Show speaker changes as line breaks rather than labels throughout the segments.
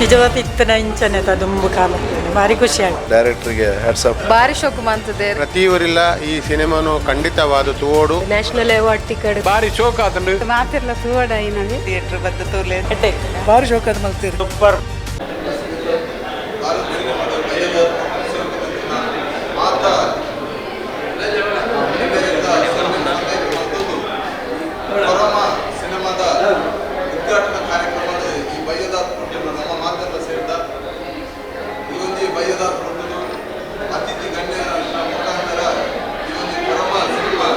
ನಿಜವಾದ ಇತ್ತನ ಇಂಚನೆ ದುಂಬು ಕಾಲ ಭಾರಿ ಖುಷಿ ಆಗುತ್ತೆ.
ಡೈರೆಕ್ಟರ್ಗೆ ಹ್ಯಾಟ್ಸಪ್.
ಭಾರಿ ಶೋಕು ಮಾಡ್ತದೆ.
ಪ್ರತಿ ಊರಿಲ್ಲ ಈ ಸಿನಿಮಾನು ಖಂಡಿತವಾದ ತೂವೋಡು
ನ್ಯಾಷನಲ್ ಅವಾರ್ಡ್ ಟಿಕೆಟ್
ಭಾರಿ ಶೋಕ ಆತಂಡು
ಮಾತಿರ್ಲ ತೂವಡ ಇನ್ನೊಂದು
ಥಿಯೇಟರ್ ಬದ್ದು ತೋಲೆ
ಭಾರಿ ಶೋಕ ಅದು ಮಲ್ತೀರಿ.
ಸೂಪರ್.
ಸಿನಿಮಾದ ಉದ್ಘಾಟನಾ ಕಾರ್ಯಕ್ರಮ ಈ ಬಯ್ಯದಾತ್ ನಮ್ಮ ಮಾತೆಲ್ಲ ಸೇರಿದ ಈ ಒಂದು ಬಯ್ಯದಾತ್ ಅತಿಥಿ ಗಣ್ಯರ ಮುಖಾಂತರ ಈ ಒಂದು ಕೊರಮ ಸಿನಿಮಾ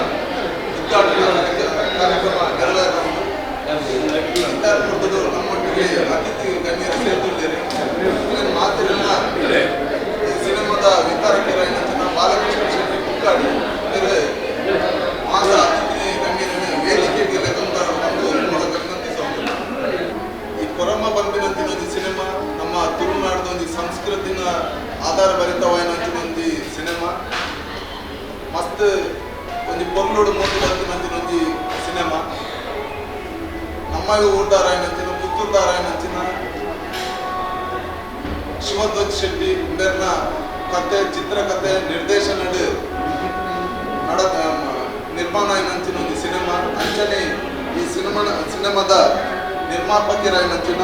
ಉದ್ಘಾಟನಾ ಕಾರ್ಯಕ್ರಮ ನೆರವೇರಬಹುದು. ನಮ್ಮೊಟ್ಟಿಗೆ ಅತಿಥಿ ಗಣ್ಯರು ಸೇರಿದ್ದಾರೆ. ಮಾತಿರಲ್ಲ ಈ ಸಿನಿಮಾದ ವಿತರಕರಾಗಿ ಬಾಲಕೃಷ್ಣ ಶೆಟ್ಟಿ ಕುಕ್ಕಾಡಿ ಮಾಸ ಅತಿಥಿ ಗಣ್ಯರನ್ನು ವೇದಿಕೆಗೆ ಲೆಕ್ಕಂಬರು ಬಂದು ಮೂಲಕ ವಿನಂತಿಸಬಹುದು. ಈ ಕೊರಮ ಬಂದಿನಂತಿನ ಒಂದು ಸಿನಿಮಾ ನಮ್ಮ ತುಳುನಾಡಿನ ಒಂದು ಸಂಸ್ಕೃತಿನ ಆಧಾರಭರಿತವಾದ ಒಂದು ಸಿನಿಮಾ ಮಸ್ತ್ ಒಂದು ಪೊರ್ಲೋಡು ಮೂಡಿದಂತಿನ ಒಂದು ಸಿನಿಮಾ ನಮ್ಮ ಊರ್ದಾರಾಯಣಂಚಿನ ಪುತ್ತೂರ್ದಾರಾಯಣಂಚಿನ ಶಿವಧ್ವಜ್ ಶೆಟ್ಟಿ ಇಂದರ್ನ ಕತೆ ಚಿತ್ರಕಥೆ ನಿರ್ದೇಶನ ನಿರ್ಮಾಣ ಆಯ್ನಂಚಿನ ಒಂದು ಸಿನಿಮಾ ಅಂಚನೆ ಈ ಸಿನಿಮಾದ ನಿರ್ಮಾಪಕರಾಯ್ನಂಚಿನ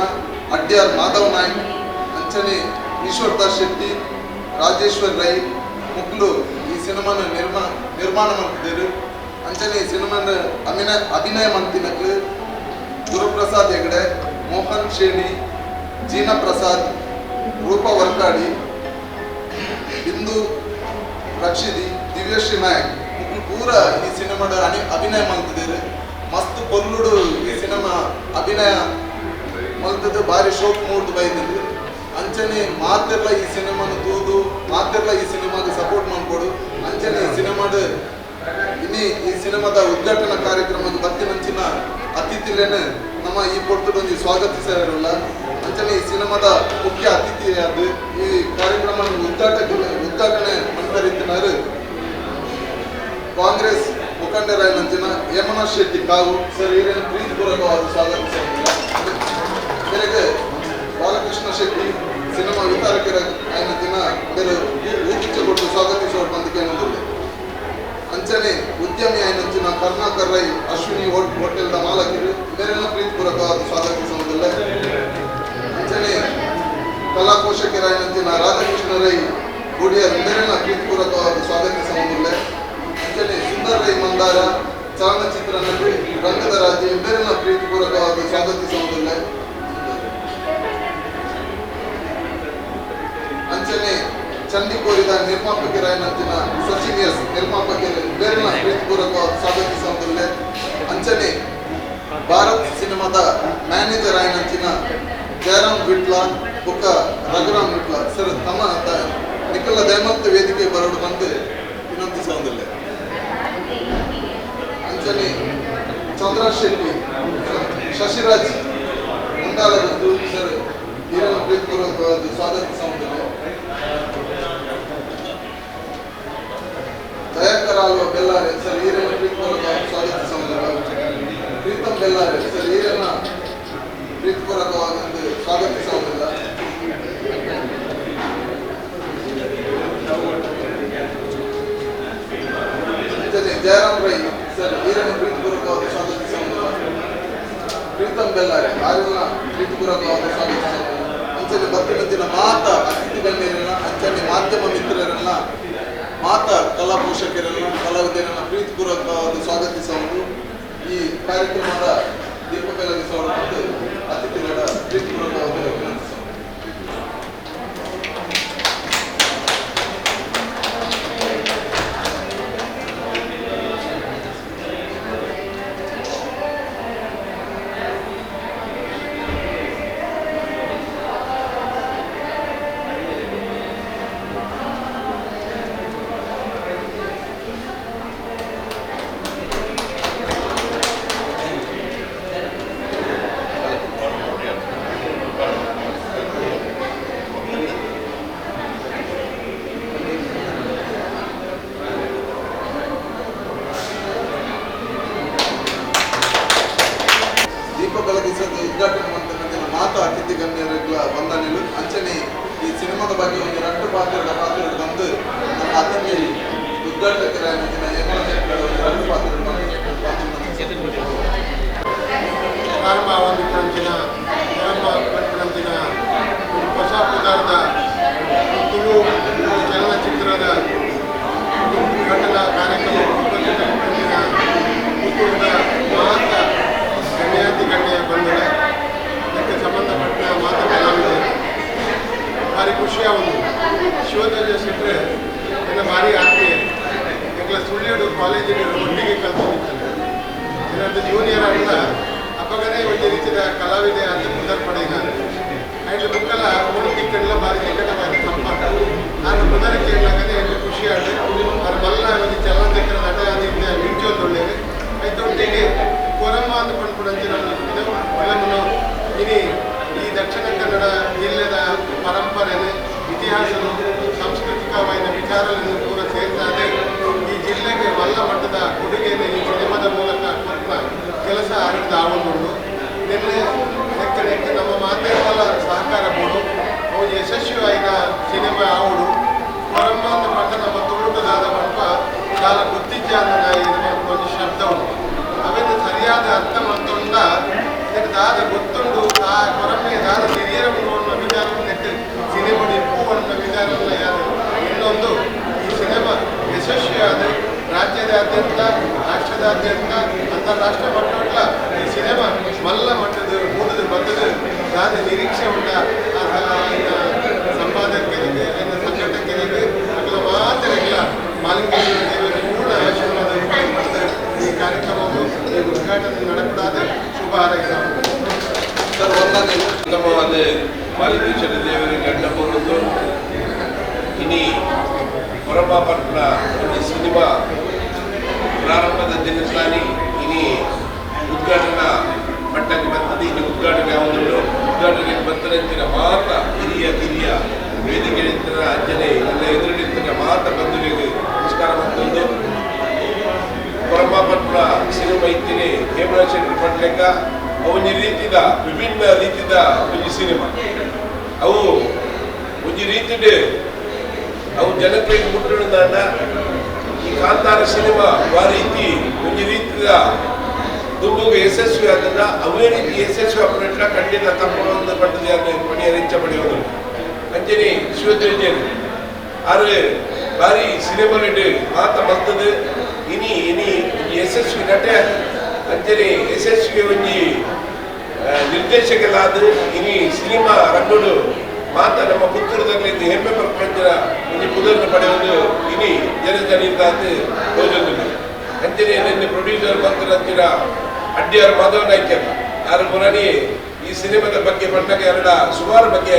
ಅಡ್ಯಾರ್ ಮಾಧವ್ ನಾಯ್ಕ್ ಅಂಚನೆ ಈಶ್ವರ್ ದಾಸ್ ಶೆಟ್ಟಿ ರಾಜೇಶ್ವರ್ ರೈ ಮುಗ್ಲು ಈ ಸಿನಿಮಾನ ನಿರ್ಮಾಣ ಮಾಡ್ತಿದ್ದಾರೆ. ಅಂಚನೆ ಈ ಸಿನಿಮಾನ ಅಭಿನಯ ಮಂತಿನಕ್ಕೆ ಗುರುಪ್ರಸಾದ್ ಹೆಗಡೆ, ಮೋಹನ್ ಶೇಣಿ, ಜೀನಾ ಪ್ರಸಾದ್, ರೂಪಾ ವರ್ಕಾಡಿ, ಬಿಂದು ರಕ್ಷಿದಿ, ದಿವ್ಯಶ್ರೀ ನಾಯಕ್ ಮುಗ್ಲು ಪೂರ ಈ ಸಿನಿಮಾದ ಅಭಿನಯ ಮಾಡ್ತಿದ್ದಾರೆ. ಮಸ್ತ್ ಪೊರ್ಲುಡು ಈ ಸಿನಿಮಾ ಅಭಿನಯ ಮಲ್ತದ್ದು ಭಾರಿ ಶೋಕ್ ಮೂಡ್ದು ಬೈದಿದ್ದು. ಅಂಚನೆ ಮಾತೆಲ್ಲ ಈ ಸಿನಿಮಾನ ತೂದು ಮಾತೆಲ್ಲ ಈ ಸಿನಿಮಾಗೆ ಸಪೋರ್ಟ್ ಮಾಡ್ಕೊಡು. ಅಂಚನೆ ಈ ಸಿನಿಮಾದ ಈ ಸಿನಿಮಾದ ಉದ್ಘಾಟನಾ ಕಾರ್ಯಕ್ರಮದ ಬತ್ತಿನಂಚಿನ ಅತಿಥಿಲೇನೆ ನಮ್ಮ ಈ ಪೊರ್ತದೊಂದು ಸ್ವಾಗತಿಸಿರಲ್ಲ. ಅಂಚನೆ ಈ ಸಿನಿಮಾದ ಮುಖ್ಯ ಅತಿಥಿ ಅದು ಈ ಕಾರ್ಯಕ್ರಮ ಉದ್ಘಾಟನೆ ಮಂತರಿತ್ತಿನಾರು ಕಾಂಗ್ರೆಸ್ ಮುಖಂಡರಾಯನಂಚಿನ ಯಮುನಾ ಶೆಟ್ಟಿ ಕಾವು ಸರ್ ಹಿರಿಯ ಪ್ರೀತಿಪೂರ್ವಕವಾದ ಸ್ವಾಗತಿಸಿರಲಿಲ್ಲ. ಮೇರೆಗೆ ಬಾಲಕೃಷ್ಣ ಶೆಟ್ಟಿ ಸಿನಿಮಾ ವಿತರಕರ ಆಯ್ನಂಚಿನ ಬೇರೆ ಊಕಿಚ್ಚಗೊಟ್ಟು ಸ್ವಾಗತಿಸುವ ಬಂದಿಗೆ ಅನ್ನೋದಿಲ್ಲ. ಅಂಚನೆ ಉದ್ಯಮಿ ಆಯ್ನಂಚಿನ ಕರ್ನಾಕರ್ ರೈ ಅಶ್ವಿನಿ ಹೋಟೆಲ್ದ ಮಾಲಕರು ಬೇರೆಲ್ಲ ಪ್ರೀತಿಪೂರ್ವಕವಾದ ಸ್ವಾಗತಿಸುವುದಿಲ್ಲ. ಅಂಚನೆ ಕಲಾ ಪೋಷಕರಾಯ್ನಂಚಿನ ರಾಧಾಕೃಷ್ಣ ರೈ ಗುಡಿಯರು ಬೇರೆಲ್ಲ ಪ್ರೀತಿಪೂರ್ವಕವಾದ ಸ್ವಾಗತಿಸುವುದಿಲ್ಲ. ಅಂಚನೆ ಸುಂದರ್ ರೈ ಮಂದಾರ ಚಲನಚಿತ್ರ ನಟಿ ರಂಗದ ರಾಜ್ಯ ಬೇರೆಲ್ಲ ಪ್ರೀತಿಪೂರ್ವಕವಾದ ಸ್ವಾಗತಿಸುವುದಿಲ್ಲ. ಅಂಚನೆ ಚಂಡಿ ಕೋರಿದ ನಿರ್ಮಾಪಕರಾಯನಂಚಿನ ಸಚಿನಿಯಸ್ ನಿರ್ಮಾಪಕರು ಬೇರೆಲ್ಲ ಪ್ರೀತಿಪೂರ್ವಕವಾದ ಸ್ವಾಗತಿಸುವುದಿಲ್ಲ. ಅಂಚನೆ ಭಾರತ್ ಸಿನಿಮಾದ ಮ್ಯಾನೇಜರ್ ಆಯ್ನಂಚಿನ ಜಯರಾಮ್ ವಿಟ್ಲ ಬುಕ್ಕ ರಘುರಾಮ್ ವಿಟ್ಲ ಸರ್ ತಮ್ಮ ನಿಖಿಲ ದೈಮಂತ ವೇದಿಕೆ ಬರೋಡು ಬಂದು ವಿನಂತಿಸುವುದಿಲ್ಲ. ಅಂಚನೆ ಚಂದ್ರಶ್ ಶೆಟ್ಟಿ ಶಶಿರಾಜ್ ಮುಂದಾಲಗದ್ದು ಸರ್ ಹಿರಿಯ ಪ್ರೀತಿಪೂರ್ವಕವಾದ ಸ್ವಾಗತಿಸುವುದಿಲ್ಲ. ದಯಾಕರ್ ಆಲ್ವ ಬೆಲ್ಲಾರೆ ಸರ್ ಹಿರಿಯ ಪ್ರೀತಿಪೂರ್ವಕವಾದ ಸ್ವಾಗತಿಸುವುದಿಲ್ಲ. ಪ್ರೀತಂ ಬೆಲ್ಲಾರೆ ಸರ್ ಹಿರಿಯನ ಪ್ರೀತಿಪೂರ್ವಕವಾದ ಸ್ವಾಗತಿಸುವುದಿಲ್ಲ. ಜಯರಾಮ್ ರೈ ಸರ್ ಹಿರಿಯನ ಪ್ರೀತಿಪೂರ್ವಕವಾದ ಸ್ವಾಗತಿಸುವುದಿಲ್ಲ. ಪ್ರೀತಂ ಬೆಲ್ಲಾರೆ ಆರ್ಯನ ಪ್ರೀತಿಪೂರ್ವಕವಾದ ಸ್ವಾಗತಿಸುವುದಿಲ್ಲ. ಅಂಚನೆ ಬತ್ತಿನ ಮಾತ ಅತಿಥಿ ಗಣ್ಯರನ್ನ ಅಂಚನೆ ಮಾಧ್ಯಮ ಮಿತ್ರರನ್ನ ಮಾತ ಕಲಾ ಪೋಷಕರನ್ನ ಕಲಾವಿದರನ್ನ ಪ್ರೀತಿಪೂರ್ವಕವಾದ ಸ್ವಾಗತಿಸುವುದು. ಈ ಕಾರ್ಯಕ್ರಮದ ದೀಪ ಬೆಳಗಿಸುವ ಮತ್ತು ಅತಿಥಿಗಳ ಪ್ರೀತಿಪೂರ್ವಕವಾದ ವಿನಂತಿಸುವುದು. ಪಾತ್ರದ ಬಂದು ನಮ್ಮ ಅದಕ್ಕೆ ಉದ್ಘಾಟಕರಾಗಿನ ಹೇಮಳ ಎರಡು ಪಾತ್ರದ
ಪ್ರಾರಂಭ ಪಂಚಿನ ಹೊಸ ಪ್ರಕಾರದ ತುಳು ಚಲನಚಿತ್ರದ ಉದ್ಘಾಟನಾ ಕಾರ್ಯಕ್ರಮ ಪುತ್ತೂರಿನ ಮಾತ ಗಣ್ಯಾತಿ ಗಣ್ಯ ಬಂದರೆ ಅದಕ್ಕೆ ಸಂಬಂಧಪಟ್ಟ ಮಾತ ಕಲಾವಿದರು ಭಾರಿ ಖುಷಿಯ ಒಂದು ಶಿವಧ್ವಜ ಸಿಟ್ಟರೆ ನನ್ನ ಭಾರಿ ಆತ್ಮೀಯ ಎಂಗ್ಲ ಸುಳ್ಳಿಯೋಡು ಕಾಲೇಜಿನ ಒಟ್ಟಿಗೆ ಕಲ್ತ್ಕೊಂಡಿದ್ದಾರೆ ಇದರದ್ದು ಜೂನಿಯರ್ ಅಂತ ಅಪ್ಪಗನೇ ಒಂದು ರೀತಿಯ ಕಲಾವಿದೆ ಅಂತ ಮುದರ್ಪಡೆಯಿದ್ದಾರೆ ಆಯ್ತು ಬುಕ್ಕಲ್ಲ ಮೂರು ತಿಕ್ಕಳೆಲ್ಲ ಭಾರಿ ನಿಕಟವಾದ ಸಂಪರ್ಕ ನಾನು ಮುದರಕ್ಕೆ ಇಲ್ಲಾಗದೆ ಎಷ್ಟು ಖುಷಿಯಾಗಿ ಅವ್ರ ಮಲ್ಲ ಒಂದು ಚಲನಚಿತ್ರ ನಟ ಅದರಿಂದ ಮಿಂಚೋದು ಒಳ್ಳೆಯದು ಆಯ್ತು ಒಟ್ಟಿಗೆ ಕೊರಮ್ಮ ಅಂತ ಪಂಡ್ಬಿಡಂತೆ ನಮ್ಮ ಫಿಲಮನ್ನು ಇನಿ ಈ ದಕ್ಷಿಣ ಕನ್ನಡ ಜಿಲ್ಲೆದ ಪರಂಪರೆನೆ ಇತಿಹಾಸದ ಸಾಂಸ್ಕೃತಿಕವಾದ ವಿಚಾರಗಳನ್ನು ಕೂಡ ಸೇರಿದಾಗ ಈ ಜಿಲ್ಲೆಗೆ ಮಲ್ಲ ಮಟ್ಟದ ಕೊಡುಗೆಯನ್ನು ಈ ಸಿನಿಮಾದ ಮೂಲಕ ಕೊಟ್ಟ ಕೆಲಸ ಆಡಿದ ಆವೊಂದುಂಡು ನಿನ್ನೆ ನೆಕ್ಕೆ ನಮ್ಮ ಮಾಧ್ಯಮಗಳ ಸಹಕಾರ ಬೋಡು ಅವು ಯಶಸ್ವಿಯಾದ ಸಿನಿಮಾ ಆವಡು ಕೊರಮ್ಮ ಅಂತ ಪಟ್ಟ ನಮ್ಮ ತುಳುಕದಾದ ಪಂಪ చాలా ಗುತ್ತಿಜ್ಜಾದ ಒಂದು ಶಬ್ದ ಉಂಟು ಅವೆಂದು ಸರಿಯಾದ ಅರ್ಥ ಮಾಡ್ಕೊಂಡ ಇದಕ್ಕೆ ದಾದ ಗೊತ್ತುಂಡು ಆ ಕೊರಮ್ಮೆ ದಾದ ಹಿರಿಯರನ್ನು ಅನ್ನೋ ವಿಚಾರವನ್ನು ನೆಟ್ಟು ಸಿನಿಮಾ ನಿಪ್ಪು ಅನ್ನೋ ವಿಚಾರವನ್ನು ಯಾರು ಇನ್ನೊಂದು ಈ ಸಿನಿಮಾ ಯಶಸ್ವಿಯಾದ ರಾಜ್ಯದಾದ್ಯಂತ ರಾಷ್ಟ್ರದಾದ್ಯಂತ ಅಂತಾರಾಷ್ಟ್ರ ಮಟ್ಟದ ಈ ಸಿನಿಮಾ ಮಲ್ಲ ಮಟ್ಟದ ಮೂಡದು ಬಂದದ ದಾದ ನಿರೀಕ್ಷೆ ಉಂಟ ಸಂಪಾದಕರಿಗೆ ಸಂಘಟಕರಿಗೆ ಮಕ್ಕಳ ಮಾತ್ರ ಇಲ್ಲ ಮಾಲಿಂಗೇಶ್ವರ ಪೂರ್ಣ ಆಶೀರ್ವಾದ ಈ ಕಾರ್ಯಕ್ರಮವನ್ನು ಉದ್ಘಾಟನೆ ನಡಕೂಡಾದ ಶುಭ ಹಾರೈಕೆ
ಉತ್ತಮವಾದ ಮಾಲಿಂಗೇಶ್ವರ ದೇವರಿಗೆ ಗಂಡ ಬರುವುದು ಇನಿ ಕೊರಮ್ಮ ಪಟ್ನ ಈ ಸಿನಿಮಾ ಪ್ರಾರಂಭದ ದಿನದಲ್ಲಿ ಇನಿ ಉದ್ಘಾಟನಾ ಮಟ್ಟಕ್ಕೆ ಬಂದದ್ದು ಇನ್ನು ಉದ್ಘಾಟನೆ ಯಾವುದನ್ನು ಉದ್ಘಾಟನೆಗೆ ಬಂದರಂತಿನ ಮಾತ್ರ ಹಿರಿಯ ವೇದಿಕೆ ನಿಂತರ ಅಂಜನೆ ಎಲ್ಲ ಎದುರು ನಿಂತರ ಮಾತ್ರ ಬಂಧುಗಳಿಗೆ ನಮಸ್ಕಾರ ಮತ್ತೊಂದು ಕೊರಮ್ಮ ಪಟ್ನ ಸಿನಿಮಾ ಇತ್ತಿನಿ ಹೇಮಳ ಶೆಟ್ಟಿ ಪಟ್ಲೆಕ್ಕ ಒಂದು ರೀತಿದ ವಿಭಿನ್ನ ರೀತಿದ ಒಂದು ಸಿನಿಮಾ ಅವು ಒಂದು ರೀತಿಯ ಅವು ಜನಕ್ಕೆ ಮುಟ್ಟುದಾಂಡ ಈ ಕಾಂತಾರ ಸಿನಿಮಾ ವಾರ ರೀತಿ ಒಂದು ರೀತಿಯ ದುಂಬುಗೆ ಯಶಸ್ವಿ ಆದನ್ನ ಅವೇ ರೀತಿ ಯಶಸ್ವಿ ಅಪರೇಟ ಖಂಡಿತ ತಪ್ಪು ಪಟ್ಟದ ಪಣಿಯ ರೆಂಚ ಪಡೆಯೋದು ಅಂಜನಿ ಶಿವಧ್ವಜನ್ ಆದ್ರೆ ಬಾರಿ ಸಿನಿಮಾ ರೆಡ್ ಮಾತ ಬರ್ತದೆ ಇನಿ ಯಶಸ್ವಿ ನಟ ಅಂಜನಿ ಯಶಸ್ವಿ ಒಂಜಿ ನಿರ್ದೇಶಕಲಾದ ಇನಿ ಸಿನಿಮಾ ರಂಗೋಡು ಮಾತ ನಮ್ಮ ಪುತ್ತೂರದಲ್ಲಿ ಹೆಮ್ಮೆ ಪ್ರಪಂಚದ ಒಂದು ಪುದರ್ನ ಪಡೆಯುವುದು ಇನಿ ಜನಜನಿಂದ ಹೋದೊಂದು ಅಂಜನೆ ನನ್ನ ಪ್ರೊಡ್ಯೂಸರ್ ಬಂತರ ಅಡ್ಡಿಯಾರು ಮಾಧವ ನಾಯ್ಕ ಯಾರು ಪುರಾಣಿ ಈ ಸಿನಿಮಾದ ಬಗ್ಗೆ ಪಟ್ಟಕ್ಕೆ ಎರಡ ಸುಮಾರು ಬಗ್ಗೆ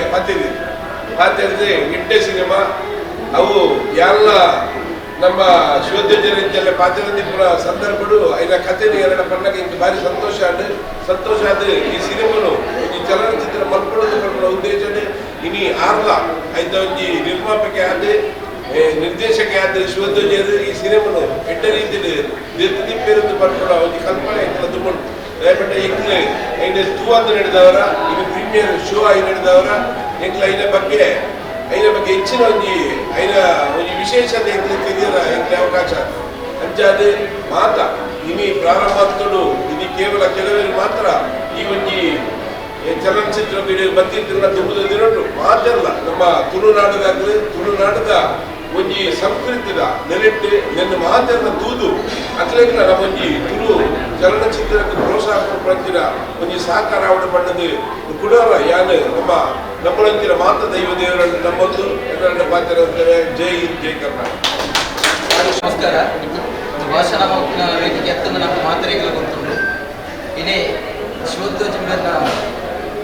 ಮಾತಾಡಿದೆ ಗಿಡ್ಡೆ ಸಿನಿಮಾ ಅವು ಎಲ್ಲ ನಮ್ಮ ಶಿವಧ್ವಜರಿಂದಲೇ ಪಾತ್ರದಿಂಪುರ ಸಂದರ್ಭಗಳು ಐನ ಕಥೆ ಎರಡ ಪಣ್ಣಕ್ಕೆ ಇಂತ ಭಾರಿ ಸಂತೋಷ ಆದ್ರೆ ಈ ಸಿನಿಮಾನು ಈ ಚಲನಚಿತ್ರ ಮಲ್ಕೊಳ್ಳೋದು ಉದ್ದೇಶ ಇನಿ ಆರ್ಲ ಐದ ಒಂಜಿ ನಿರ್ಮಾಪಕ ಆದ್ರೆ ನಿರ್ದೇಶಕ ಆದ್ರೆ ಶಿವಧ್ವಜರು ಈ ಸಿನಿಮಾನು ಎಡ್ಡ ರೀತಿಯಲ್ಲಿ ದಿಪ್ಪೇருந்து ಪಡ್ಕೊಳ್ಳೋ ಒಂದು ಕಲ್ಪನೆ ದುಮ್ಮುಂಟು ದಯಪಟ್ಟ ಎಂಕ್ಲೆ ಐನ ತೂವಾದ ನಡೆದವರ ಇನ್ನು ಪ್ರೀಮಿಯರ್ ಶೋ ಆಗಿ ನಡೆದವರ ಎಂಕ್ಲ ಐನ ಬಗ್ಗೆ ಹೆಚ್ಚಿನ ಒಂದು ವಿಶೇಷತೆ ತಿಳಿಯರ ಎಂಕ್ಲೆ ಅವಕಾಶ ಅಂಚಾದ ಮಾತ ಇನಿ ಪ್ರಾರಂಭಗಳು ಇದು ಕೇವಲ ಕೆಲವರು ಮಾತ್ರ ಈ ಒಂದು ಚಲನಚಿತ್ರ ಬಂದಿದ್ದ ದುಮ್ಮದ ದಿನಗಳು ಮಾತಲ್ಲ ನಮ್ಮ ತುಳುನಾಡದ ಒಂಜಿ ಸಂಸ್ಕೃತಿದ ನೆಲೆಟ್ಟು ನನ್ನ ಮಾತನ್ನ ತೂದು ಅತ್ಲೇಕ ನಮ್ಮ ಒಂಜಿ ತುಳು ಚಲನಚಿತ್ರಕ್ಕೆ ಪ್ರೋತ್ಸಾಹ ಪಂಚಿನ ಒಂಜಿ ಸಹಕಾರ ಆವಡ ಪಣ್ಣದು ಕುಡೋರ ಯಾನು ನಮ್ಮಳಂಚಿನ ಮಾತ ದೈವ ದೇವರನ್ನು ನಮ್ಮೊಂದು ಎಲ್ಲರನ್ನ ಪಾತ್ರ ಜೈ ಹಿಂದ್ ಜೈ ಕರ್ನಾಟಕ.
ನಮಸ್ಕಾರ. ಭಾಷಣ ವೇದಿಕೆ ಎತ್ತನ್ನು ನಮ್ಮ ಮಾತ್ರೆಗಳ ಗೊತ್ತುಂಟು ಇದೇ ಶಿವಧ್ವಜನ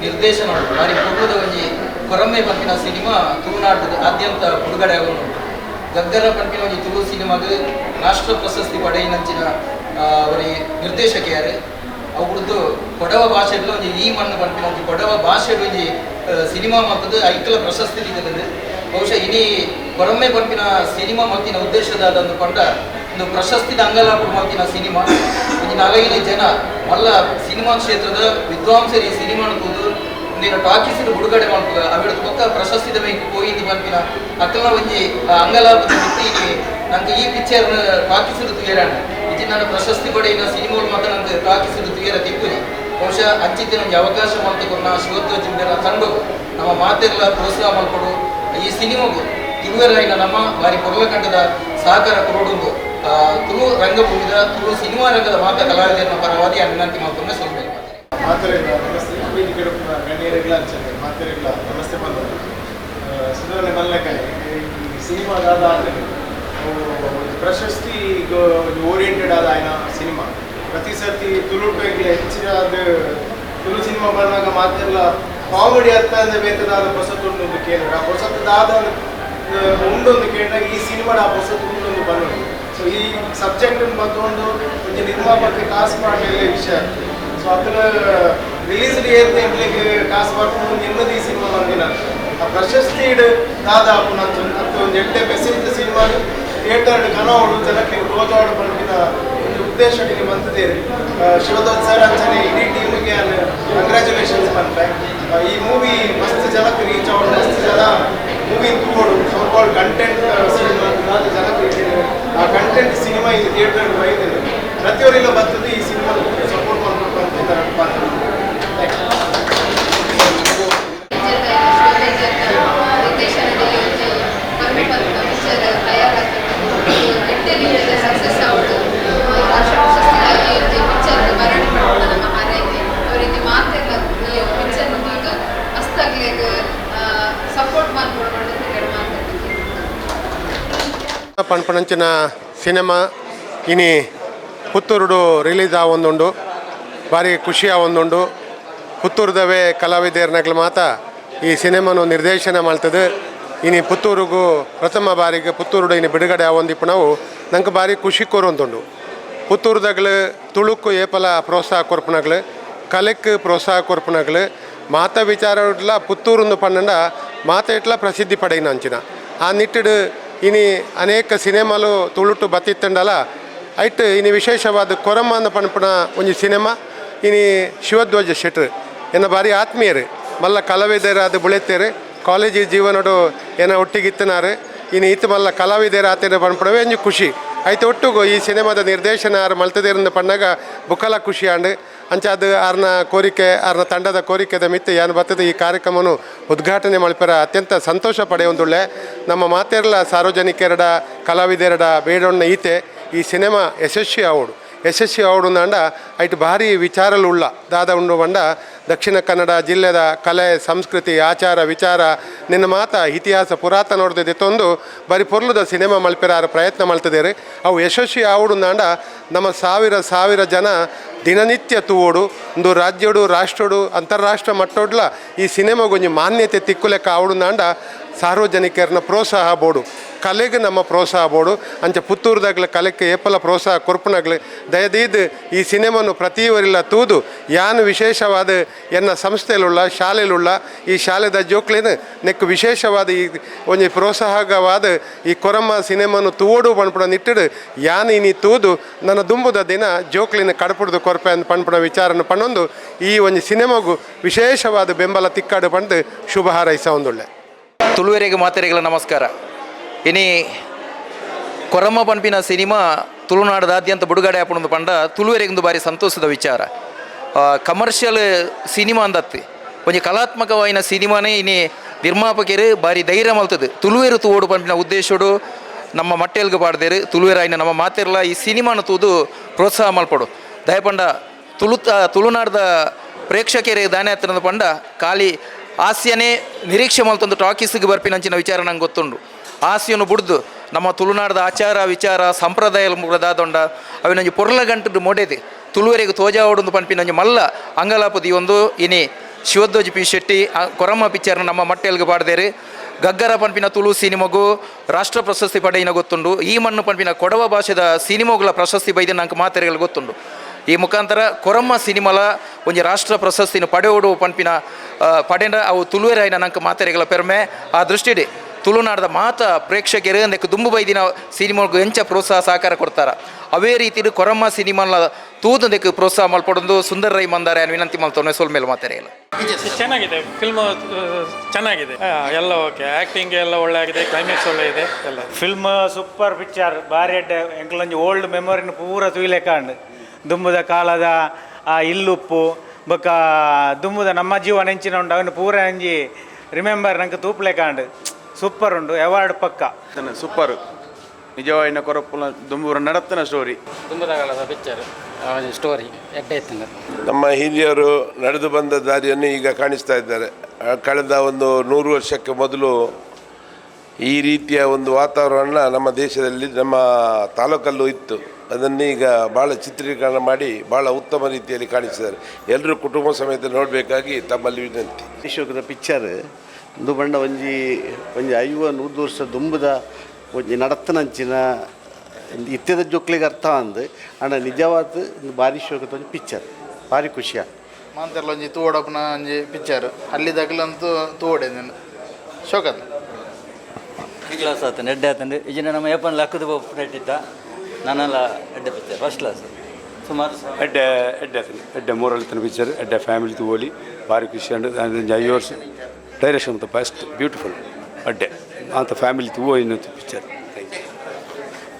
ನಿರ್ದೇಶನ ಬಾರಿ ಪೂರ್ವದ ಒಂಜಿ ಕೊರಮ್ಮೆ ಪಂಪಿನ ಸಿನಿಮಾ ತುಳುನಾಡು ಆದ್ಯಂತ ಬಿಡುಗಡೆ ಆಗುವುದು ಗದ್ದರ ಪಂಪಿನ ಒಂಜಿ ತುಳು ಸಿನಿಮಾಗೆ ರಾಷ್ಟ್ರ ಪ್ರಶಸ್ತಿ ಪಡೆಯಿನಂಚಿನ ಅವರಿಗೆ ನಿರ್ದೇಶಕಿಯಾರು ಅವ್ರದ್ದು ಕೊಡವ ಭಾಷೆಗಳು ಒಂಜಿ ಈ ಮಣ್ಣು ಪಂಪಿನ ಒಂಜಿ ಕೊಡವ ಭಾಷೆ ಒಂಜಿ ಸಿನಿಮಾ ಮತ್ತದು ಐಕ್ಲ ಪ್ರಶಸ್ತಿ ಇದ್ದದ್ದು ಬಹುಶಃ ಇಡೀ ಕೊರಮ್ಮೆ ಪಂಪಿನ ಸಿನಿಮಾ ಮತ್ತಿನ ಉದ್ದೇಶದ ಒಂದು ಕೊಂಡ ಒಂದು ಪ್ರಶಸ್ತಿದ ಅಂಗಲಾಪು ಮತ್ತಿನ ಸಿನಿಮಾ ಒಂದು 4 ಜನ ಮಲ್ಲ ಸಿನಿಮಾ ಕ್ಷೇತ್ರದ ವಿದ್ವಾಂಸರು ಈ ಸಿನಿಮಾನ ಕೂದು ಇಂದಿನ ಟಾಕೀಸಿನ ಬಿಡುಗಡೆ ಮಾಡ್ತದ ಅವಿಡದ ಪಕ್ಕ ಪ್ರಶಸ್ತಿದ ಮೇಲೆ ಹೋಗಿದ್ದು ಬಂದಿನ ಅಕ್ಕಲ ಒಂಜಿ ಅಂಗಲಾಭದ ವ್ಯಕ್ತಿ ನಂಗೆ ಈ ಪಿಕ್ಚರ್ ಟಾಕೀಸಿದ ತುಯರಾಣ ಇದು ನನ್ನ ಪ್ರಶಸ್ತಿ ಪಡೆಯಿನ ಸಿನಿಮಾಗಳು ಮಾತ್ರ ನಂಗೆ ಟಾಕೀಸಿದ ತುಯರ ತಿಪ್ಪುನಿ ಬಹುಶಃ ಅಂಚಿತ್ತಿನ ಒಂದು ಅವಕಾಶ ಮಾಡ್ತಕೊಂಡು ಶಿವಧ್ವಜ ತಂಡು ನಮ್ಮ ಮಾತೆಲ್ಲ ಪ್ರೋತ್ಸಾಹ ಮಾಡ್ಕೊಡು ಈ ಸಿನಿಮಾಗೂ ತುಳುವರಾಯಿನ ನಮ್ಮ ಬಾರಿ ಕೊರಲಕಂಠದ ಸಹಕಾರ ಕೊಡೋದು ತುಳು ರಂಗಭೂಮಿದ ತುಳು ಸಿನಿಮಾ ರಂಗದ ಮಾತ ಕಲಾವಿದರ ಪರವಾಗಿ ವಿನಂತಿ ಮಾಡ್ಕೊಂಡು ಸಲ್ಬೇಕು
ಮಾತೆರೆಗಳ ನಮಸ್ತೆ ವೇದಿಕೆ ಗಣ್ಯರೆಗಳ ಅಂಚನೆ ಮಾತೆರೆಗಳ ನಮಸ್ತೆ ಬಂದವರು ಸುಧಾರಣೆ ಮಲ್ಲಕಾಯಿ ಈ ಸಿನಿಮಾದಾದ ಆದಮೇಲೆ ಪ್ರಶಸ್ತಿ ಓರಿಯೆಂಟೆಡ್ ಆದ ಆಯ್ನ ಸಿನಿಮಾ ಪ್ರತಿ ಸರ್ತಿ ತುಳುಟೆಗೆ ಹೆಚ್ಚಿನಾದ ತುಳು ಸಿನಿಮಾ ಬಂದಾಗ ಮಾತೆಲ್ಲ ಕಾಮಿಡಿ ಅರ್ಥ ಅಂದ್ರೆ ಬೇಕಾದ ಹೊಸತೊಂದು ಕೇಂದ್ರ ಆ ಹೊಸದಾದ ಉಂಡೊಂದು ಕೇಂದ್ರ ಈ ಸಿನಿಮಾದ ಆ ಹೊಸತು ಉಂಡೊಂದು ಬಂದೋದು ಸೊ ಈ ಸಬ್ಜೆಕ್ಟನ್ನು ಬಂದುಕೊಂಡು ಒಂದು ನಿರ್ಮಾಪಕ್ಕೆ ಕಾಸು ಮಾಡಲಿಲ್ಲ ವಿಷಯ ಸೊ ಅದನ್ನ ರಿಲೀಸ್ ಏರ್ಲಿಕ್ಕೆ ಕಾಸು ಮಾಡ್ಕೊಂಡು ನಿಮ್ಮದು ಈ ಸಿನಿಮಾ ಬಂದಿನ ಆ ಪ್ರಶಸ್ತಿ ದಾದಾಪು ನಂದು ಒಂದು ಎಡ್ಡೆ ಮೆಸೇಜ್ ಸಿನಿಮಾ ಥಿಯೇಟರ್ ಕನೋಡು ಜನಕ್ಕೆ ರೋಜಾಡು ಬಂದಿನ ಒಂದು ಉದ್ದೇಶಕ್ಕೆ ಬಂದಿದ್ದೇನೆ ಶಿವದತ್ ಸರ್ ಅಂಚನೆ ಇಡೀ ಟೀಮಿಗೆ ಕಂಗ್ರ್ಯಾಚುಲೇಷನ್ಸ್ ಬಂದ್ರೆ ಈ ಮೂವಿ ಮಸ್ತ್ ಜನಕ್ಕೆ ರೀಚ್ ಆಗೋದು ಮಸ್ತ್ ಜನ ಮೂವಿ ತೂಗೋಡು ಸೋಕಾಲ್ಡ್ ಕಂಟೆಂಟ್ ಸಿನಿಮಾ ಜನಕ್ಕೆ ರೀಚ್ ಆ ಕಂಟೆಂಟ್ ಸಿನಿಮಾ ಈ ಥಿಯೇಟರ್ ಬೈದೇನೆ ಪ್ರತಿಯೊಬ್ಬರಿಲ್ಲ ಬರ್ತದೆ ಈ ಸಿನಿಮಾ ಸಪೋರ್ಟ್ ಮಾಡಬೇಕು ಅಂತ
ಸಕ್ಸಸ್ ಆಗೋದು ರಾಷ್ಟ್ರ ಪ್ರಶಸ್ತಿ ಭರಣಿ ಮಾಡೋದು ನಮ್ಮ ಹಾರೈಕೆ ಅವರಿಗೆ ಮಾತೆಲ್ಲ ಈ ಪಿಕ್ಚರ್ ಈಗ ಮಸ್ತಾಗ್ಲಿಕ್ಕೆ ಸಪೋರ್ಟ್ ಮಾಡ್ಕೊಂಡು
ಪಣಪಣಂಚಿನ ಸಿನಿಮಾ ಇನಿ ಪುತ್ತೂರುಡು ರಿಲೀಸ್ ಆವೊಂದುಂಡು ಭಾರಿ ಖುಷಿ ಆವೊಂದುಂಡು ಪುತ್ತೂರ್ದವೇ ಕಲಾವಿದರ್ನಗಳು ಮಾತ ಈ ಸಿನಿಮಾನು ನಿರ್ದೇಶನ ಮಾಡ್ತದೆ ಇನಿ ಪುತ್ತೂರಿಗೂ ಪ್ರಥಮ ಬಾರಿಗೆ ಪುತ್ತೂರುಡು ಇನಿ ಬಿಡುಗಡೆ ಆವೊಂದಿಪ್ಪು ನಾವು ನಂಗೆ ಭಾರಿ ಖುಷಿ ಕೋರೊಂದುಂಡು ಪುತ್ತೂರ್ದಗಳು ತುಳುಕು ಏಪಲ ಪ್ರೋತ್ಸಾಹ ಕೊರ್ಪನಗಳು ಕಲೆಕ್ ಪ್ರೋತ್ಸಾಹ ಕೊರ್ಪನಗಳು ಮಾತ ವಿಚಾರಡ್ಲ ಪುತ್ತೂರೊಂದು ಪನ್ನಂಡ ಮಾತ ಇಟ್ಲ ಪ್ರಸಿದ್ಧಿ ಪಡೆಯಿನ ಅಂಚಿನ ಆ ನಿಟ್ಟಿಡು ಇನಿ ಅನೇಕ ಸಿನಿಮಾಲು ತುಳುಟು ಬತ್ತಿತ್ತಂಡಲ ಐಟ್ ಇನಿ ವಿಶೇಷವಾದ ಕೊರಮ್ಮ ಅಂದ ಪಣಪಣ ಒಂಜಿ ಸಿನಿಮಾ ಇನಿ ಶಿವಧ್ವಜ ಶೆಟ್ರು ಎನ್ನ ಭಾರಿ ಆತ್ಮೀಯರು ಮಲ್ಲ ಕಲಾವಿದರಾದ ಬುಳೆತ್ತೇರು ಕಾಲೇಜ್ ಜೀವನಡು ಏನ ಒಟ್ಟಿಗಿತ್ತನಾರು ಇನ್ನು ಈತ ಮಲ್ಲ ಕಲಾವಿದರ ಆತನ ಪಣಪಣವೇ ಒಂಜಿ ಖುಷಿ ಐತೆ ಒಟ್ಟುಗು ಈ ಸಿನಿಮಾದ ನಿರ್ದೇಶನ ಆರು ಮಲ್ತದೇರಿಂದ ಪಣ್ಣಾಗ ಬುಕ್ಕಲ ಖುಷಿ ಆಂಡ್ ಅಂಚ ಅದು ಆರ್ನ ಕೋರಿಕೆ ಆರ್ನ ತಂಡದ ಕೋರಿಕೆದ ಮಿತ್ತು ಏನು ಬರ್ತದೆ ಈ ಕಾರ್ಯಕ್ರಮವನ್ನು ಉದ್ಘಾಟನೆ ಮಲ್ಪರ ಅತ್ಯಂತ ಸಂತೋಷ ಪಡೆಯೊಂದುಳ್ಳೆ ನಮ್ಮ ಮಾತೆರ್ಲ ಸಾರ್ವಜನಿಕರಡ ಕಲಾವಿದರಡ ಬೇಡೊಣ್ಣ ಈತೆ ಈ ಸಿನಿಮಾ ಯಶಸ್ವಿ ಆವಡು ಅಂಡ ಐಟ್ ಭಾರಿ ವಿಚಾರಲು ಉಳ್ಳ ದಾದ ಉಂಡು ಬಂಡ ದಕ್ಷಿಣ ಕನ್ನಡ ಜಿಲ್ಲೆದ ಕಲೆ ಸಂಸ್ಕೃತಿ ಆಚಾರ ವಿಚಾರ ನಿನ್ನ ಮಾತ ಇತಿಹಾಸ ಪುರಾತನ ನೋಡ್ದಿದೆ ತಂದು ಬರೀ ಪೊರ್ಲುದ ಸಿನಿಮಾ ಮಲ್ಪಿರಾರ ಪ್ರಯತ್ನ ಮಲ್ತಿದ್ದೇವೆ ಅವು ಯಶಸ್ವಿ ಆವಡು ಅಂಡ ನಮ್ಮ ಸಾವಿರ ಜನ ದಿನನಿತ್ಯ ತೂವೋಡು ಒಂದು ರಾಜ್ಯಡು ರಾಷ್ಟ್ರಡು ಅಂತಾರಾಷ್ಟ್ರ ಮಟ್ಟೋಡ್ಲ ಈ ಸಿನಿಮಾಗೊಂದು ಮಾನ್ಯತೆ ತಿಕ್ಕುಲೆಕ್ಕ ಆವಡು ಅಂಡ ಸಾರ್ವಜನಿಕರನ್ನ ಪ್ರೋತ್ಸಾಹ ಬೋಡು ಕಲೆಗೆ ನಮ್ಮ ಪ್ರೋತ್ಸಾಹ ಬೋಡು ಅಂಚ ಪುತ್ತೂರ್ದಾಗಲ ಕಲೆಕ್ಕೆ ಏಪಲ ಪ್ರೋತ್ಸಾಹ ಕೊರ್ಪನಾಗ್ಲಿ ದಯದೀದು ಈ ಸಿನಿಮಾನು ಪ್ರತಿಯವರಿಲ್ಲ ತೂದು ಯಾನು ವಿಶೇಷವಾದ ಎನ್ನ ಸಂಸ್ಥೆಯಲ್ಲುಳ್ಳ ಶಾಲೆಯಲ್ಲುಳ್ಳ ಈ ಶಾಲೆದ ಜೋಕ್ಲಿನ ನೆಕ್ ವಿಶೇಷವಾದ ಈ ಒಂದು ಪ್ರೋತ್ಸಾಹಕವಾದ ಈ ಕೊರಮ್ಮ ಸಿನಿಮಾನು ತೂವೋಡು ಪಣ್ಪುಡ ನಿಟ್ಟಿಡು ಯಾನು ಇನಿ ತೂದು ನನ್ನ ದುಂಬುದ ದಿನ ಜೋಕ್ಲಿನ ಕಡಪುಡ್ದು ಕೊರಪೆ ಅಂತ ಪಣ್ಪುಡ ವಿಚಾರನ ಪಣ್ಣೊಂದು ಈ ಒಂದು ಸಿನಿಮಾಗೂ ವಿಶೇಷವಾದ ಬೆಂಬಲ ತಿಕ್ಕಾಡು ಪಂಡು ಶುಭ ಹಾರೈಸ ಒಂದುಳ್ಳೆ
ತುಳುವರೆಗೆ ಮಾತೆರೆಗಳ ನಮಸ್ಕಾರ ಇನಿ ಕೊರಮ್ಮ ಪನ್ಪಿನ ಸಿನಿಮಾ ತುಳುನಾಡದಾದ್ಯಂತ ಬಿಡುಗಡೆ ಆಪಣದು ಪಂಡ ತುಳುವರೆಗೊಂದು ಬಾರಿ ಸಂತೋಷದ ವಿಚಾರ ಕಮರ್ಷಿಯಲ್ ಸಿನಿಮಾ ಅಂದತ್ತಿ ಒಂಜಿ ಕಲಾತ್ಮಕವಾಯಿನ ಸಿನಿಮಾನೇ ಇನಿ ನಿರ್ಮಾಪಕರು ಬಾರಿ ಧೈರ್ಯ ಮಲ್ತದೆ ತುಳುವೆರು ತೂವೋಡು ಪನ್ಪಿನ ಉದ್ದೇಶಡು ನಮ್ಮ ಮಟ್ಟೆಲ್ಗೆ ಪಾಡ್ದೇರು ತುಳುವೆರಾಯಿನ ನಮ್ಮ ಮಾತೆರ್ಲ ಈ ಸಿನಿಮಾನ ತೂದು ಪ್ರೋತ್ಸಾಹ ಮಲ್ಪಡು ದಯಪಂಡ ತುಳುನಾಡದ ಪ್ರೇಕ್ಷಕರಿಗೆ ದಾನೆ ಹತ್ತಿರದ ಪಂಡ ಖಾಲಿ ಹಾಸ್ಯನೇ ನಿರೀಕ್ಷೆ ಮಲ್ತೊಂದು ಟಾಕೀಸಿಗೆ ಬರ್ಪಿನಂಚಿನ ವಿಚಾರ ನಂಗೆ ಗೊತ್ತುಂಡು ಹಾಸ್ಯನು ಬುಡ್ದು ನಮ್ಮ ತುಳುನಾಡದ ಆಚಾರ ವಿಚಾರ ಸಂಪ್ರದಾಯ ಮುಗದಾದೊಂಡ ಅವಿನಂಜಿ ಪೊರ್ಲ ಗಂಟು ಮೊಡೆದೆ ತುಳುವರೆಗೆ ತೋಜಾವೊಂದು ಪನ್ಪಿನಂಜಿ ಮಲ್ಲ ಅಂಗಲಾಪದಿ ಒಂದು ಇನಿ ಶಿವಧ್ವಜ ಪಿ ಶೆಟ್ಟಿ ಕೊರಮ್ಮ ಪಿಕ್ಚರ್ನ ನಮ್ಮ ಮಟ್ಟೆಲ್ಗೆ ಪಾಡ್ದೇರು ಗಗ್ಗರ ಪನ್ಪಿನ ತುಳು ಸಿನಿಮಾಗೂ ರಾಷ್ಟ್ರ ಪ್ರಶಸ್ತಿ ಪಡೆಯಿನ ಗೊತ್ತುಂಡು ಈ ಮಣ್ಣು ಪನ್ಪಿನ ಕೊಡವ ಭಾಷೆದ ಸಿನಿಮಾಗಳ ಪ್ರಶಸ್ತಿ ಬೈದ ನಂಗೆ ಮಾತೆರೆಗಳು ಗೊತ್ತುಂಡು ಈ ಮುಖಾಂತರ ಕೊರಮ್ಮ ಸಿನಿಮಾಲ ಒಂಜಿ ರಾಷ್ಟ್ರ ಪ್ರಶಸ್ತಿನ ಪಡೆಯೋಡು ಪನ್ಪಿನ ಪಡೆಂಡ ಅವು ತುಳುವೆರಾಯಿನ ನಂಗೆ ಮಾತೆರೆಗಳ ಪೆರ್ಮೆ ಆ ದೃಷ್ಟಿಡಿ ತುಳುನಾಡದ ಮಾತ ಪ್ರೇಕ್ಷಕರು ನೆಕ್ ದುಂಬು ಬೈದಿನ ಸಿನಿಮಾಗೂ ಎಂಚ ಪ್ರೋತ್ಸಾಹ ಸಹಕಾರ ಕೊಡ್ತಾರ ಅವೇ ರೀತಿ ಕೊರಮ್ಮ ಸಿನಿಮಾಲ ತೂದು ನೆಕ್ ಪ್ರೋತ್ಸಾಹ ಮಲ್ಪಡೊಂದು ಸುಂದರ್ ರೈ ಮಂದಾರೆ ಅನ್ನು ವಿನಂತಿ ಮಲ್ತವನೆ ಸೋಲ್ ಮೇಲೆ ಮಾತಾಡಿಲ್ಲ.
ಚೆನ್ನಾಗಿದೆ ಫಿಲ್ಮ್, ಚೆನ್ನಾಗಿದೆ, ಎಲ್ಲ ಓಕೆ, ಆ್ಯಕ್ಟಿಂಗ್ ಎಲ್ಲ ಒಳ್ಳೆ ಆಗಿದೆ, ಕ್ಲೈಮ್ಯಾಕ್ಸ್ ಒಳ್ಳೆ ಇದೆ ಎಲ್ಲ.
ಫಿಲ್ಮ್ ಸೂಪರ್ ಪಿಕ್ಚರ್, ಬಾರಿ ಎಂಕ್ಲೊಂಜಿ ಓಲ್ಡ್ ಮೆಮೊರಿನ ಪೂರ ತುಯಿಲೆಕಾಂಡ್ ದುಂಬುದ ಕಾಲದ ಆ ಇಲ್ಲುಪ್ಪು ಬೊಕ್ಕ ದುಂಬುದ ನಮ್ಮ ಜೀವನ ಹೆಂಚಿನ ಉಂಡು ಅವನು ಪೂರ ಅಂಜಿ ರಿಮೆಂಬರ್ ನಂಗೆ ತೂಪ್ಲೆಕಾಂಡ್ ಸೂಪರ್ ಉಂಡು, ಅವಾರ್ಡ್ ಪಕ್ಕ
ಸೂಪರ್ ನಿಜವಾಯಿನ ಕೊರಪುಲ ದುಂಬೂರ ನಡತ್ತಿನ ಸ್ಟೋರಿ.
ತುಂಬದ ಕಾಲದ ಪಿಕ್ಚರ್ ಸ್ಟೋರಿ ಎಡ್ಡೆ ಇತ್ತು.
ನಮ್ಮ ಹಿರಿಯರು ನಡೆದು ಬಂದ ದಾರಿಯನ್ನು ಈಗ ಕಾಣಿಸ್ತಾ ಇದ್ದಾರೆ. ಕಳೆದ ಒಂದು 100 ವರ್ಷಕ್ಕೆ ಮೊದಲು ಈ ರೀತಿಯ ಒಂದು ವಾತಾವರಣ ನಮ್ಮ ದೇಶದಲ್ಲಿ ನಮ್ಮ ತಾಲೂಕಲ್ಲೂ ಇತ್ತು. ಅದನ್ನು ಈಗ ಭಾಳ ಚಿತ್ರೀಕರಣ ಮಾಡಿ ಭಾಳ ಉತ್ತಮ ರೀತಿಯಲ್ಲಿ ಕಾಣಿಸಿದ್ದಾರೆ. ಎಲ್ಲರೂ ಕುಟುಂಬ ಸಮೇತ ನೋಡಬೇಕಾಗಿ ತಮ್ಮಲ್ಲಿ ವಿನಂತಿ.
ಅಶೋಕದ ಪಿಕ್ಚರ್ ಒಂದು ಬಂಡ ಒಂಜಿ 50-100 ವರ್ಷ ದುಂಬುದ ಒಂಜಿ ನಡತನಂಚಿನ ಇತ್ಯದ ಜೊಕ್ಲಿಗೆ ಅರ್ಥ ಅಂದು ಅಂಡ ನಿಜವಾದ ಭಾರಿ ಶೋಕದ ಒಂದು ಪಿಕ್ಚರ್, ಭಾರಿ ಖುಷಿಯ
ಮಾಂತರ್ಲ ಒಂಜಿ ತೂವಡಪ್ಪನ ಒಂಜಿ ಪಿಕ್ಚರ್ ಅಲ್ಲಿದಾಗಲಂತೂ ತೂವಡೆ ಶೋಕದ
ಕ್ಲಾಸ್ ಆತಂಡು ಎಡ್ಡೆ ಆತಂಡು ಇಜಿನ ನಮ್ಮ ಏಪನ್ ಲಕ್ಕದ ನೆಟ್ಟಿದ್ದ ನಾನೆಲ್ಲ ಎಡ್ಡೆ ಪಿಕ್ಚರ್ ಫಸ್ಟ್ ಕ್ಲಾಸ್ ಸುಮಾರು
ಎಡ್ಡೆ ಮೂರಲ್ಲಿನ ಪಿಕ್ಚರ್ ಎಡ್ಡೆ ಫ್ಯಾಮಿಲಿ ತೂವಲಿ ಭಾರಿ ಖುಷಿ ಅಂಡ್ 5 ವರ್ಷ ಡೈರೆಕ್ಷನ್ ಮತ್ತು ಫಸ್ಟ್ ಬ್ಯೂಟಿಫುಲ್ ಅಡ್ಡೆ ಅಂತ ಫ್ಯಾಮಿಲಿ ತೂವ ಇನ್ನೊಂದು ಪಿಕ್ಚರ್.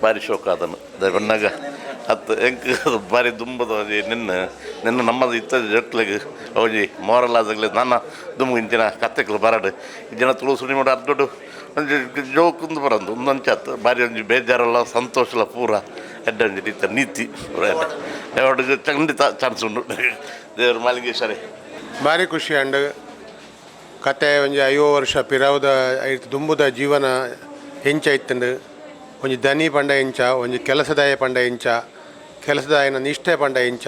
ಭಾರಿ ಶೋಕ ಅದನ್ನು ಬಣ್ಣಾಗ ಹತ್ತು ಹೆಂಗೆ ಭಾರಿ ದುಂಬದ ನಿನ್ನ ನಮ್ಮದು ಇತ್ತ ಜಟ್ಲಿಗೆ ಹೋಗಿ ಮೋರಲ್ ಆದಾಗಲೇ ನಾನು ದುಂಬು ಇಂಚಿನ ಕತ್ತೆಗಳು ಬರಾಡು ಈ ಜನ ತುಳು ಸುಳಿ ಮಾಡಿ ಅದು ದೊಡ್ಡ ಒಂದು ಜೋಕುಂದು ಬರೋದು ಒಂದೊಂಚತ್ತು ಭಾರಿ ಒಂದು ಬೇಜಾರಲ್ಲ ಸಂತೋಷಲ್ಲ ಪೂರ ಎಡ್ಡ ಒಂದು ರೀತಿಯ ನೀತಿ ಯಾವ್ದು ಖಂಡಿತ ಚಾನ್ಸ್ ಉಂಟು. ದೇವ್ರ ಮಾಲಿಂಗೇಶ್ವರಿ
ಭಾರಿ ಖುಷಿ ಅಂಡ್ ಕತೆ ಒಂಜಿ 50 ವರ್ಷ ಪಿರಾವುದ ದುಂಬುದ ಜೀವನ ಹೆಂಚ ಇತ್ತಂಡು ಒಂಜಿ ದನಿ ಪಂಡ ಹೆಂಚ, ಒಂಜಿ ಕೆಲಸದಾಯ ಪಂಡ ಹೆಂಚ, ಕೆಲಸದಾಯನ ನಿಷ್ಠೆ ಪಂಡ ಹೆಂಚ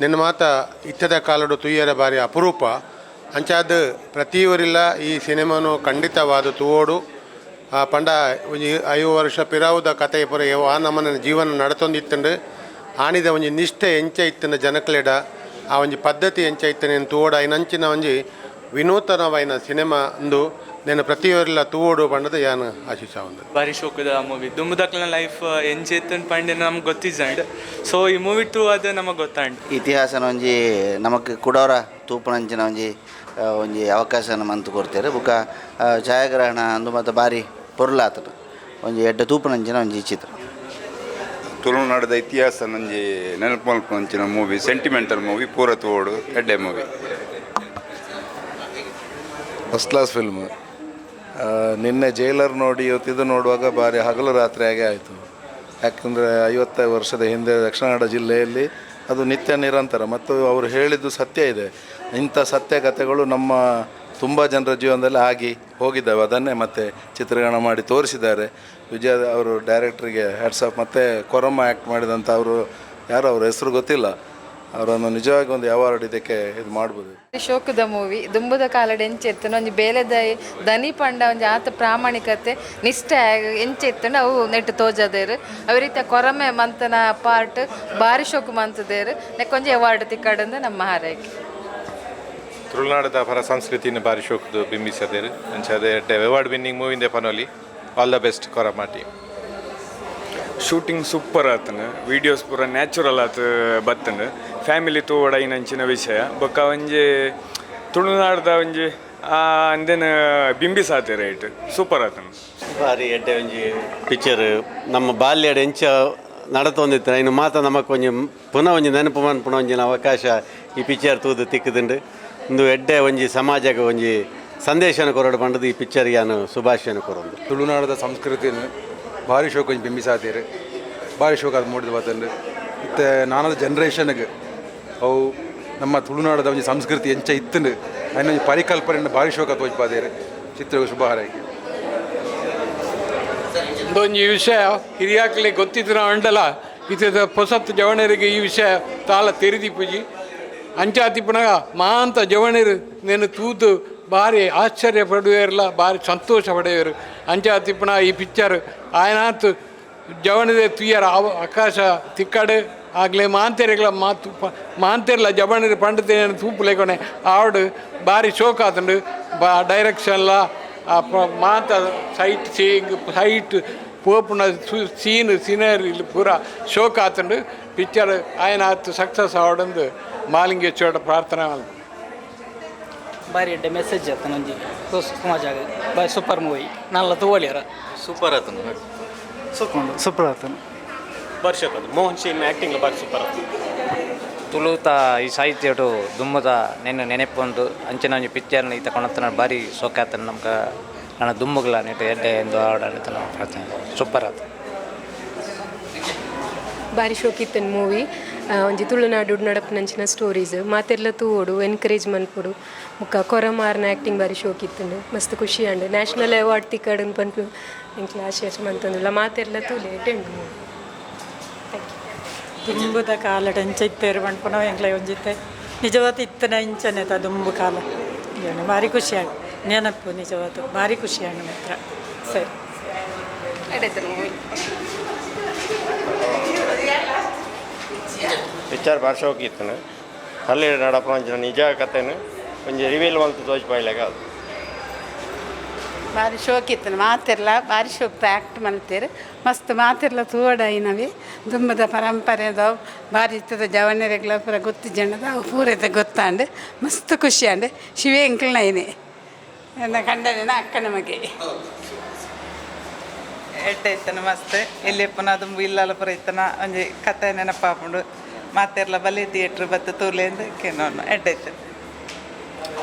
ನಿನ್ನ ಮಾತ ಇತ್ತದ ಕಾಲಡು ತುಯ್ಯರ ಬಾರಿ ಅಪರೂಪ ಅಂಚಾದ ಪ್ರತಿಯವರಿಲ್ಲ ಈ ಸಿನಿಮಾನು ಖಂಡಿತವಾದ ತೂವೋಡು ಪಂಡ ಒಂಜಿ 50 ವರ್ಷ ಪಿರಾವುದ ಕತೆ ಪುರ ಆ ನಮ್ಮನ ಜೀವನ ನಡತೊಂದಿತ್ತಂಡು ಆಣಿದ ಒಂಜಿ ನಿಷ್ಠೆ ಎಂಚ ಇತ್ತನ ಜನಕ್ಲೆಡ ಆ ಒಂಜಿ ಪದ್ಧತಿ ಎಂಚ ಇತ್ತನ ತೂವೋಡು ಐನಂಚಿನ ಒಂಜಿ ವಿನೂತನವಾಯಿನ ಸಿನಿಮಾ ಅಂದು నేను ప్రతి ఊరిలో తూడు పండుగ యాను ఆశిస్తా ఉంది.
ಭಾರಿ ಶೋಕದ ಮೂವಿ ದುಂಬುದಕ್ಲ ಲೈಫ್ ಎಂಚೆತ್ತನ್ ಪಂಡೆ ನಮ್ಗೆ ಗೊತ್ತಿಜ್ಜಂಡ್ ಸೊ ಈ ಮೂವಿ ಟೂ ಅದು ನಮಗೆ ಗೊತ್ತಾಂಡ್
ಇತಿಹಾಸನ ಒಂಜಿ ನಮಗೆ ಕೊಡೋರ ತೂಪನಂಚಿನ ಒಂಜಿ ಅವಕಾಶನ ಮಂತು ಕೊಡ್ತಾರೆ ಬುಕ್ಕ ಛಾಯಾಗ್ರಹಣ ಅಂದು ಮತ್ತು ಭಾರಿ ಪೊರ್ಲಾತದ ಒಂಜಿ ಎಡ್ಡ ತೂಪನಂಚಿನ ಒಂಜಿ ಚಿತ್ರ.
ತುಳುನಾಡದ ಇತಿಹಾಸ ನಂಜಿ ನೆನಪು ಮಲ್ಪಂಚಿನ ಮೂವಿ, ಸೆಂಟಿಮೆಂಟಲ್ ಮೂವಿ, ಪೂರ ತೋಡು ಎಡ್ಡೆ ಮೂವಿ.
First class film. ನಿನ್ನೆ ಜೈಲರ್ ನೋಡಿ ಇವತ್ತಿದು ನೋಡುವಾಗ ಭಾರಿ ಹಗಲು ರಾತ್ರಿ ಆಗೇ ಆಯಿತು. ಯಾಕಂದರೆ 55 ವರ್ಷದ ಹಿಂದೆ ದಕ್ಷಿಣ ಕನ್ನಡ ಜಿಲ್ಲೆಯಲ್ಲಿ ಅದು ನಿತ್ಯ ನಿರಂತರ ಮತ್ತು ಅವರು ಹೇಳಿದ್ದು ಸತ್ಯ ಇದೆ. ಇಂಥ ಸತ್ಯ ಕಥೆಗಳು ನಮ್ಮ ತುಂಬ ಜನರ ಜೀವನದಲ್ಲಿ ಆಗಿ ಹೋಗಿದ್ದಾವೆ. ಅದನ್ನೇ ಮತ್ತೆ ಚಿತ್ರೀಕರಣ ಮಾಡಿ ತೋರಿಸಿದ್ದಾರೆ. ವಿಜಯ ಅವರು ಡೈರೆಕ್ಟ್ರಿಗೆ ಹ್ಯಾಟ್ಸ್ ಆಫ್. ಮತ್ತು ಕೊರಮ್ಮ ಆ್ಯಕ್ಟ್ ಮಾಡಿದಂಥ ಅವರು ಯಾರು ಅವ್ರ ಹೆಸರು ಗೊತ್ತಿಲ್ಲ, ಅವರನ್ನು ನಿಜವಾಗಿ ಒಂದು ಅವಾರ್ಡ್ ಇದಕ್ಕೆ ಇದು ಮಾಡ್ಬೋದು.
ಶೋಕದ ಮೂವಿ ದುಂಬುದ ಕಾಲಡ ಎಂಚೆತ್ತನ ಒಂಜಿ ಬೇಲೆದ ದನಿ ಪಂಡ ಒಂಜಿ ಆತ ಪ್ರಾಮಾಣಿಕತೆ ನಿಷ್ಠೆ ಎಂಚೆತ್ತನ ಅವು ನೆಟ್ಟು ತೋಜದೇರು ಅವ ರೀತಿಯ ಕೊರಮೆ ಮಂತನ ಪಾರ್ಟ್ ಭಾರಿ ಶೋಕು ಮಂತದೇರು ನೆಕ್ಕೊಂಜಿ ಅವಾರ್ಡ್ ತಿಕ್ಕಾಡಂದು ನಮ್ಮ ಹಾರೈಕೆ.
ತುಳುನಾಡದ ಪರ ಸಂಸ್ಕೃತಿನ ಭಾರಿ ಶೋಕದು ಬಿಂಬಿಸದೇರು ಅಂಚದೆ ಅವಾರ್ಡ್ ವಿನ್ನಿಂಗ್ ಮೂವಿಂದೆ ಪನೋಲಿ. ಆಲ್ ದ ಬೆಸ್ಟ್ ಕೊರಮ ಟೀಮ್.
ಶೂಟಿಂಗ್ ಸೂಪರ್ ಆತನು, ವೀಡಿಯೋಸ್ ಪೂರ ನ್ಯಾಚುರಲ್ ಆತ ಬತ್ತನು, ಫ್ಯಾಮಿಲಿ ತೂವಡ ಇನ್ನಂಚಿನ ವಿಷಯ ಬೊಕ್ಕ ಒಂಜಿ ತುಳುನಾಡದ ಒಂಜಿ ಅಂದೇನು ಬಿಂಬಿಸಾತೆ ರೈಟ್ ಸೂಪರ್ ಆತನು.
ಭಾರಿ ಎಡ್ಡೆ ಒಂಜಿ ಪಿಕ್ಚರ್ ನಮ್ಮ ಬಾಲ್ಯಡ ಎಂಚ ನಡತೊಂದಿತ್ತು ಇನ್ನು ಮಾತ ನಮಕ್ ಒಂಜಿ ಪುನಃ ಒಂಜಿ ನೆನಪು ಮನ್ಪುನ ಒಂಜಿನ ಅವಕಾಶ ಈ ಪಿಕ್ಚರ್ ತೂದು ತಿಕ್ಕದುಂಡು ಒಂದು ಎಡ್ಡೆ ಒಂಜಿ ಸಮಾಜಕ್ಕೆ ಒಂಜಿ ಸಂದೇಶನ ಕೊರಡು ಪಂಡದು ಈ ಪಿಕ್ಚರ್ ಯಾನು ಶುಭಾಶಯನ ಕೊರೊಂದು.
ತುಳುನಾಡದ ಸಂಸ್ಕೃತಿನ ಭಾರಿ ಶೋಕ ಒಂಜಿ ಬಿಂಬಿಸಾತೀರಿ, ಭಾರಿ ಶೋಕ ಅದು ಮೂಡಿದ ಬತ್ತಂಡು ಮತ್ತು ನಾನದ ಜನ್ರೇಷನ್ಗೆ ಅವು ನಮ್ಮ ತುಳುನಾಡದ ಒಂಜಿ ಸಂಸ್ಕೃತಿ ಎಂಚ ಇತ್ತಂಡು ಅದನ್ನೊಂದು ಪರಿಕಲ್ಪನೆಯನ್ನು ಭಾರಿ ಶೋಕ ತೋಜ್ಪಾದೇರಿ. ಚಿತ್ರಕ್ಕೆ ಶುಭ ಹಾರೈಕೆ.
ಇದೊಂದು ವಿಷಯ ಹಿರಿಯಾಕಲಿ ಗೊತ್ತಿದ್ರೆ ಅಂಡಲ ಇತದ ಹೊಸತ್ತು ಜವಣರಿಗೆ ಈ ವಿಷಯ ತಾಳ ತೆರೆದಿಪ್ಪುಜಿ ಅಂಚಾತಿಪ್ಪನಾಗ ಮಾಂತ ಜವಣರು నేను ತೂದು ಭಾರಿ ಆಶ್ಚರ್ಯ ಪಡುವರಲ್ಲ, ಭಾರಿ ಸಂತೋಷ ಪಡೆಯವರು ಅಂಚಾತಿಪ್ಪನ ಈ ಪಿಕ್ಚರ್ ಆಯ್ನಾತು ಜವಣದೆ ತುಯ್ಯರ ಆಕಾಶ ತಿಕ್ಕಡು ಆಗಲೇ ಮಾಂತೆರೆಗಳ ಮಾಂತೆರ್ಲ ಜವಣರು ಪಂಡತೆ ತೂಪು ಲೇಕೊನೆ ಆವಡು ಭಾರಿ ಶೋಕ ಆತಂಡು ಡೈರೆಕ್ಷನ್ಲ ಮಾತ ಸೈಟ್ ಸೀಯಿಂಗ್ ಸೈಟ್ ಪೋಪುನ ಸೀನ್ ಸಿನರಿ ಪೂರ ಶೋಕ ಆತಂಡು ಪಿಕ್ಚರ್ ಆಯನ ಆತು ಸಕ್ಸಸ್ ಆವಡಂದು ಮಾಲಿಂಗೆ ಚೋಟ ಪ್ರಾರ್ಥನೆ
ಬಾರಿ ಎಡ್ಡೆ ಮೆಸೇಜ್ ಆತನ ಒಂಜಿ ಸಮಾಜಾಗ ಬಾರಿ ಸೂಪರ್ ಮೂವಿ ನಾಲ್ಲ ತೋಳಿಯರ
ಸೂಪರ್ ಆತನು
ಸೂಪರ್ ಆತನು
ವರ್ಷ ಮೋಹನ್ ಸಿಂಗ್ ಆ್ಯಕ್ಟಿಂಗ್ ಬಾರಿ ಸೂಪರ್ ಆತನು
ತುಳುತ ಈ ಸಾಹಿತ್ಯಟು ದುಮ್ಮದ ನೆನಪೊಂದು ಅಂಚಿನ ಒಂಜಿ ಪಿಕ್ಚರ್ನ ಈತ ಕೊಣತನ ಬಾರಿ ಸೋಕ ಆತನ ನಮ್ಗೆ ನನ್ನ ದುಮ್ಮಗಳ ನೆಟ್ಟು ಎಡ್ಡೆ ಎಂದು ಆಡಳಿತ ಪ್ರಾರ್ಥನೆ ಸೂಪರ್ ಆತ
ಬಾರಿ ಶೋಕಿತ್ತನ ಮೂವಿ ಒಂಜಿ ತುಳುನಾಡು ನಡಪನಂಚಿನ ಸ್ಟೋರೀಸ್ ಮಾತೆರ್ಲ ತೂವೋಡು ಎನ್ಕರೇಜ್ ಮನ್ಪೊಡು ಮುಕ್ಕ ಕೊರಮಾರ್ನ ಆ್ಯಕ್ಟಿಂಗ್ ಬಾರಿ ಶೋಕಿತ್ತಂಡು ಮಸ್ತ್ ಖುಷಿ ಅಂಡು ನ್ಯಾಷನಲ್ ಅವಾರ್ಡ್ ತಿಕ್ಕಡನ್ ಪನ್ಪು ಎಂಕ್ಲ ಆಶೇಷ ಮಂತಂದುಲ್ಲ ಮಾತೆರ್ಲ ತೂಲೆ ಟೆಂಡು ಮೂವಿ
ದುಂಬುದ ಕಾಲ ಟೆಂಚ ಇತ್ತೇರು ಪಂಡ್ಪುನ ಎಂಕ್ಲ ಒಂಜಿತ್ತೆ ನಿಜವಾದ ಇತ್ತನ ಇಂಚನೆತ ದುಂಬು ಕಾಲ ಏನು ಭಾರಿ ಖುಷಿ ಆಗ ನೆನಪು ನಿಜವಾದ ಭಾರಿ ಖುಷಿ ಆಗ ಮಾತ್ರ ಸರಿ
ಪಿಕ್ಚರ್ ಭಾರಿ ಶೋಕಿತ್ತನು ಅಲ್ಲಿ ನಡಪ ಒಂಚ ನಿಜ ಕತೆನು ಒಂಜಿ ರಿವೀಲ್ ಮಲ್ತು ತೋಚ್ಪಾಯ್ಲಾಗ ಅದು
ಭಾರಿ ಶೋಕಿತ್ತನು ಮಾತೆರ್ಲ ಭಾರಿ ಶೋಕ್ತ ಆ್ಯಕ್ಟ್ ಮಲ್ತೇರು ಮಸ್ತ್ ಮಾತೆರ್ಲ ತೂವಡೈನವೆ ದುಂಬದ ಪರಂಪರೆದ ಭಾರಿ ಇತ್ತದ ಜವನರೆಗ್ಲ ಪೂರ ಗೊತ್ತಿಜಣ್ಣದ ಅವು ಪೂರೈತೆ ಗೊತ್ತಾಂಡು ಮಸ್ತ್ ಖುಷಿ ಅಂಡು ಶಿವೇ ಎಂಕ್ಲನೈನೆ ನನ್ನ ಕಂಡನ ಅಕ್ಕ ನಮಗೆ
ಎಡ್ಡೆ ಇತ್ತನ ಮಸ್ತ್ ಎಲ್ಲಿ ಪುನಃ ದುಂಬು ಇಲ್ಲಲ್ಲ ಪುರ ಇತ್ತನ ಒಂಜಿ ಕತೆ ನೆನಪಾಪುಂಡು ಮಾತೆರ್ಲ ಬಲಿ ಥಿಯೇಟ್ರ್ ಬತ್ತು ತೂಲೆಂದು ಕೇನೋನು ಎಡ್ಡೆ ಇತ್ತು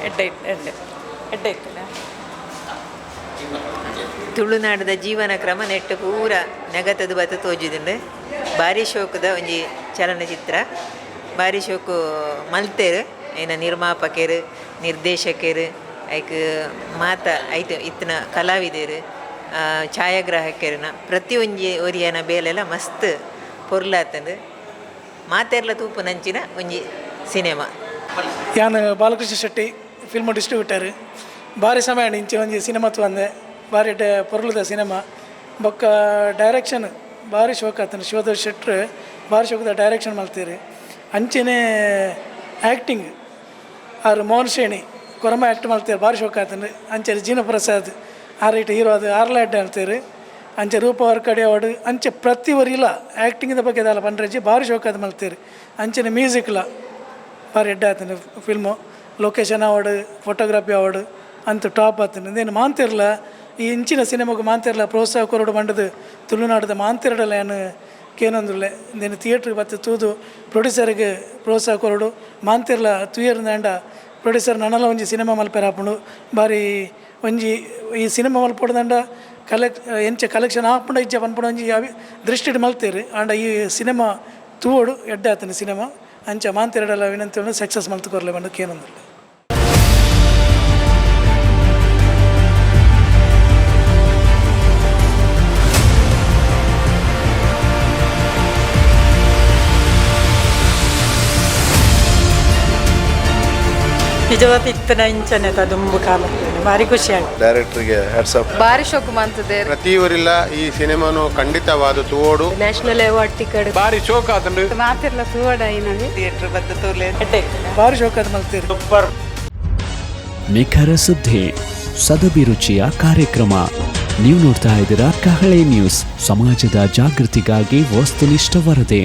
ಎಡ್ಡೆ ಇತ್ತನ
ತುಳುನಾಡದ ಜೀವನ ಕ್ರಮ ನೆಟ್ಟು ಪೂರ ನೆಗತದು ಬತ್ತು ತೋಜುದುಂಡು ಭಾರಿ ಶೋಕದ ಒಂಜಿ ಚಲನಚಿತ್ರ ಭಾರಿ ಶೋಕು ಮಲ್ತೇರು ಐನ ನಿರ್ಮಾಪಕರು ನಿರ್ದೇಶಕರು ಐಕ್ ಮಾತ ಐತ ಇತ್ತಿನ ಕಲಾವಿದರು ಛಾಯಾಗ್ರಾಹಕರನ ಪ್ರತಿಯೊಂಜಿ ಒರಿಯನ ಬೇಲೆಲ್ಲ ಮಸ್ತ್ ಪೊರ್ಲಾತಂದು ಮಾತೆರ್ಲ ತೂಪು ನಂಚಿನ ಒಂಜಿ ಸಿನಿಮಾ
ಯಾನು ಬಾಲಕೃಷ್ಣ ಶೆಟ್ಟಿ ಫಿಲ್ಮ್ ಡಿಸ್ಟ್ರಿಬ್ಯೂಟರ್ ಭಾರಿ ಸಮಯ ಇಂಚೆ ಒಂಜಿ ಸಿನಿಮಾ ತಂದೆ ಭಾರಿ ಪೊರ್ಲುದ ಸಿನಿಮಾ ಬೊಕ್ಕ ಡೈರೆಕ್ಷನ್ ಭಾರಿ ಶೋಕ ಆತನು ಶಿವದ ಶೆಟ್ರು ಭಾರಿ ಶೋಕದ ಡೈರೆಕ್ಷನ್ ಮಾಡ್ತೀರಿ ಅಂಚೆನೇ ಆ್ಯಕ್ಟಿಂಗ್ ಆರು ಮೋಹನ್ ಶೇಣಿ ಕೊರಮ ಆ್ಯಕ್ಟ್ ಮಾಡ್ತೀರಿ ಭಾರಿ ಶೋಕ ಆತನು ಅಂಚೆ ಜೀನ ಪ್ರಸಾದ್ ಆರೈಟ್ ಹೀರೋ ಅದು ಆರ್ಲಾಡ್ ಹೇಳ್ತೀರಿ ಅಂಚೆ ರೂಪ ವರ್ಕಡೆ ಅವಾರ್ಡು ಅಂಚೆ ಪ್ರತಿ ಇಲ್ಲ ಆ್ಯಕ್ಟಿಂಗಿನ ಬಗ್ಗೆ ಅದಲ್ಲ ಪಂಡ್ರಜ್ಜಿ ಭಾರಿ ಶೋಕ ಅದು ಮಾಡ್ತೀರಿ ಅಂಚೆನೆ ಮ್ಯೂಸಿಕ್ಲ ಭಾರಿ ಎಡ್ಡೆ ಆತನು film location award photography award ಅಂತ ಟಾಪ್ ಆತನು ಇಂದೇನು ಮಾಂತಿರ್ಲ ಈ ಇಂಚಿನ ಸಿನಿಮಾಗೆ ಮಾಂತಿರ್ಲ ಪ್ರೋತ್ಸಾಹ ಕೊರಡು ಮಂಡದು ತುಳುನಾಡದ ಮಾಂತಿರಡಲ್ಲ ಏನು ಕೇನೊಂದುಲ್ಲೆ ಇಂದೇನು ಥಿಯೇಟ್ರಿಗೆ ಬತ್ತು ತೂದು ಪ್ರೊಡ್ಯೂಸರ್ಗೆ ಪ್ರೋತ್ಸಾಹ ಕೊರಡು ಮಾಂತಿರ್ಲ ತೂಯರ್ದಂಡ ಪ್ರೊಡ್ಯೂಸರ್ ನನ್ನಲ್ಲ ಒಂಜಿ ಸಿನಿಮಾ ಮಲ್ಪೆರ ಹಾಪುಂಡು ಭಾರಿ ಒಂಜಿ ಈ ಸಿನಿಮಾ ಮಲ್ಪೊಡ್ದಂಡ ಎಂಚ ಕಲೆಕ್ಷನ್ ಹಾಪುಂಡ ಇಜ್ಜ ಪನ್ಪುಂಡ ಒಂಜಿ ದೃಷ್ಟಿ ಮಲ್ತೇರಿ ಆಂಡ ಈ ಸಿನಿಮಾ ತೂವೋಡು ಎಡ್ಡೆ ಆತನ ಸಿನಿಮಾ ಅಂಚ ಮಾಂತಿರಡಲ್ಲ ವಿನಂತಿ ಸಕ್ಸಸ್ ಮಲ್ತು ಕೊರಲೆ ಬಂದು ಕೇನೊಂದುಲ್ಲೆ
ನಿಜವಾದ ಇತ್ತನ ಇಂಚನೆತ ದುಂಬು ಕಾಲ ಭಾರಿ ಖುಷಿ ಆಗ
ಡೈರೆಕ್ಟರ್ಗೆ ಹ್ಯಾಟ್ಸ್ ಆಫ್
ಭಾರಿ ಶೋಕು ಮಂತದೆ
ಪ್ರತಿಯವರಿಲ್ಲ ಈ ಸಿನಿಮಾನು ಖಂಡಿತವಾದ ತೂವೋಡು
ನ್ಯಾಷನಲ್ ಅವಾರ್ಡ್ ತಿಕ್ಕಡು
ಭಾರಿ ಶೋಕ ಆತಂಡು
ಮಾತೆರ್ಲ ತೂವಡೈನವೆ
ಥಿಯೇಟ್ರ್ ಬತ್ತು ತೂಲೆ
ಭಾರಿ ಶೋಕ ಅದು ಮಲ್ತೀರಿ
ಸೂಪರ್
ನಿಖರ ಸುದ್ದಿ ಸದಭಿರುಚಿಯ ಕಾರ್ಯಕ್ರಮ ನೀವು ನೋಡ್ತಾ ಇದ್ದೀರಾ ಕಹಳೆ ನ್ಯೂಸ್, ಸಮಾಜದ ಜಾಗೃತಿಗಾಗಿ ವಸ್ತುನಿಷ್ಠ ವರದಿ.